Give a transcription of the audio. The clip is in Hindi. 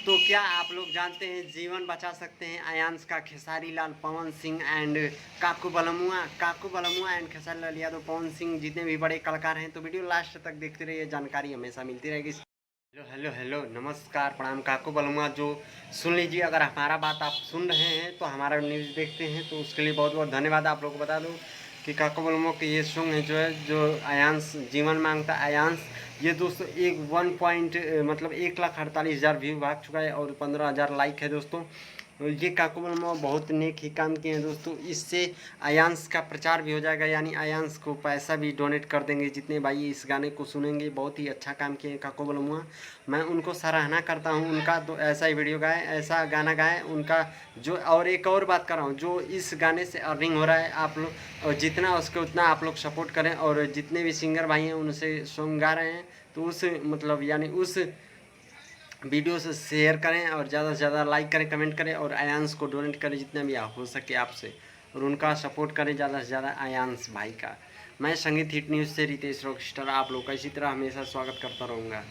तो क्या आप लोग जानते हैं जीवन बचा सकते हैं आयांश का खेसारी लाल, पवन सिंह एंड काकू बलमुआ एंड खेसारी लाल यादव, पवन सिंह जितने भी बड़े कलाकार हैं। तो वीडियो लास्ट तक देखते रहिए, जानकारी हमेशा मिलती रहेगी। हेलो हेलो हेलो, नमस्कार, प्रणाम। काकू बलमुआ जो सुन लीजिए, अगर हमारा बात आप सुन रहे हैं तो हमारा न्यूज़ देखते हैं तो उसके लिए बहुत बहुत धन्यवाद। आप लोगों को बता दूं कि काकू बलमुआ के ये सॉन्ग है जो आयांश जीवन मांगता आयांश, ये दोस्तों एक 1,48,000 व्यू भाग चुका है और 15,000 लाइक है दोस्तों। ये काकू बलमुआ बहुत नेक ही काम किए हैं दोस्तों। इससे आयांश का प्रचार भी हो जाएगा, यानी आयांश को पैसा भी डोनेट कर देंगे जितने भाई इस गाने को सुनेंगे। बहुत ही अच्छा काम किए हैं काकू बलमुआ, मैं उनको सराहना करता हूँ उनका। तो ऐसा ही वीडियो गाएं, ऐसा गाना गाएं उनका जो। और एक और बात कर रहा हूँ, जो इस गाने से अर्निंग हो रहा है, आप लोग और जितना उसके उतना आप लोग सपोर्ट करें। और जितने भी सिंगर भाई हैं उनसे सॉन्ग गा रहे हैं तो उस मतलब यानी उस वीडियो से शेयर करें और ज़्यादा से ज़्यादा लाइक करें, कमेंट करें और आयांश को डोनेट करें जितना भी हो सके आपसे, और उनका सपोर्ट करें ज़्यादा से ज़्यादा आयांश भाई का। मैं संगीत हिट न्यूज़ से रितेश रॉकस्टार आप लोग का इसी तरह हमेशा स्वागत करता रहूँगा।